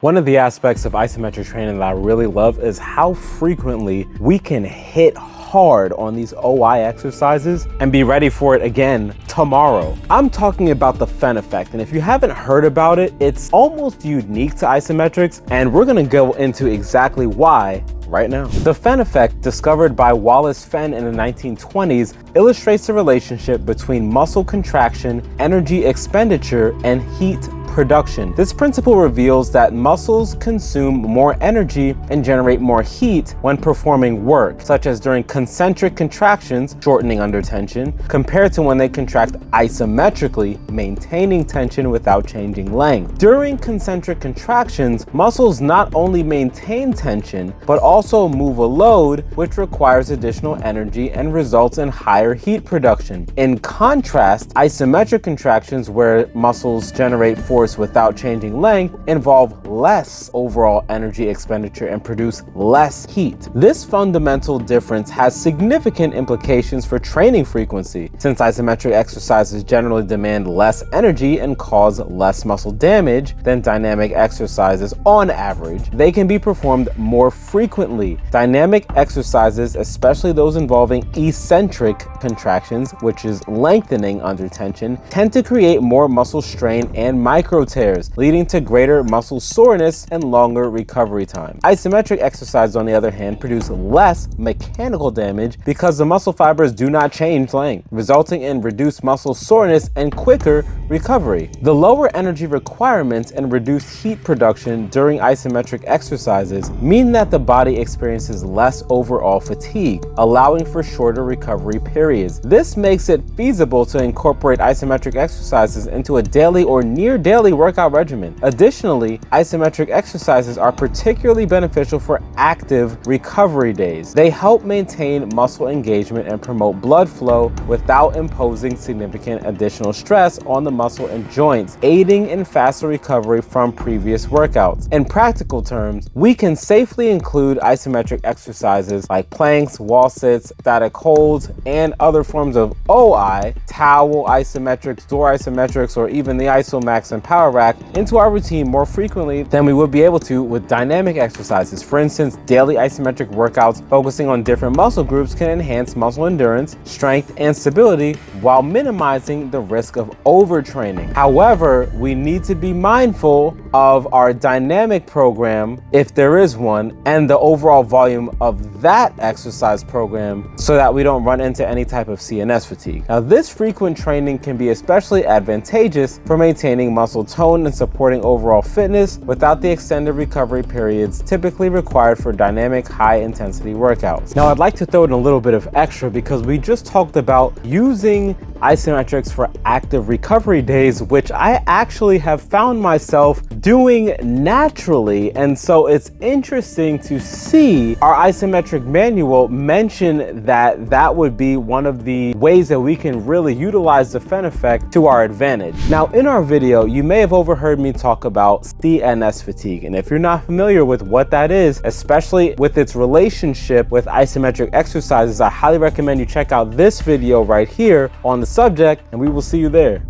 One of the aspects of isometric training that I really love is how frequently we can hit hard on these OI exercises and be ready for it again tomorrow. I'm talking about the Fen Effect, and if you haven't heard about it, it's almost unique to isometrics, and we're gonna go into exactly why right now. The Fen Effect, discovered by Wallace Fenn in the 1920s, illustrates the relationship between muscle contraction, energy expenditure, and heat production. This principle reveals that muscles consume more energy and generate more heat when performing work, such as during concentric contractions, shortening under tension, compared to when they contract isometrically, maintaining tension without changing length. During concentric contractions, muscles not only maintain tension, but also move a load, which requires additional energy and results in higher heat production. In contrast, isometric contractions, where muscles generate force without changing length, involve less overall energy expenditure and produce less heat. This fundamental difference has significant implications for training frequency. Since isometric exercises generally demand less energy and cause less muscle damage than dynamic exercises on average, they can be performed more frequently. Dynamic exercises, especially those involving eccentric contractions, which is lengthening under tension, tend to create more muscle strain and micro tears, leading to greater muscle soreness and longer recovery time. Isometric exercises, on the other hand, produce less mechanical damage because the muscle fibers do not change length, resulting in reduced muscle soreness and quicker recovery. The lower energy requirements and reduced heat production during isometric exercises mean that the body experiences less overall fatigue, allowing for shorter recovery periods. This makes it feasible to incorporate isometric exercises into a daily or near daily workout regimen. Additionally, isometric exercises are particularly beneficial for active recovery days. They help maintain muscle engagement and promote blood flow without imposing significant additional stress on the muscle and joints, aiding in faster recovery from previous workouts. In practical terms, we can safely include isometric exercises like planks, wall sits, static holds, and other forms of OI, towel isometrics, door isometrics, or even the Isomax and Power Rack into our routine more frequently than we would be able to with dynamic exercises. For instance, daily isometric workouts focusing on different muscle groups can enhance muscle endurance, strength, and stability while minimizing the risk of overtraining. However, we need to be mindful of our dynamic program, if there is one, and the overall volume of that exercise program so that we don't run into any type of CNS fatigue. Now, this frequent training can be especially advantageous for maintaining muscle tone and supporting overall fitness without the extended recovery periods typically required for dynamic high-intensity workouts. Now, I'd like to throw in a little bit of extra because we just talked about using isometrics for active recovery days, which I actually have found myself doing naturally. And so it's interesting to see our isometric manual mention that that would be one of the ways that we can really utilize the Fen Effect to our advantage. Now, in our video, you may have overheard me talk about CNS fatigue. And if you're not familiar with what that is, especially with its relationship with isometric exercises, I highly recommend you check out this video right here on the subject, and we will see you there.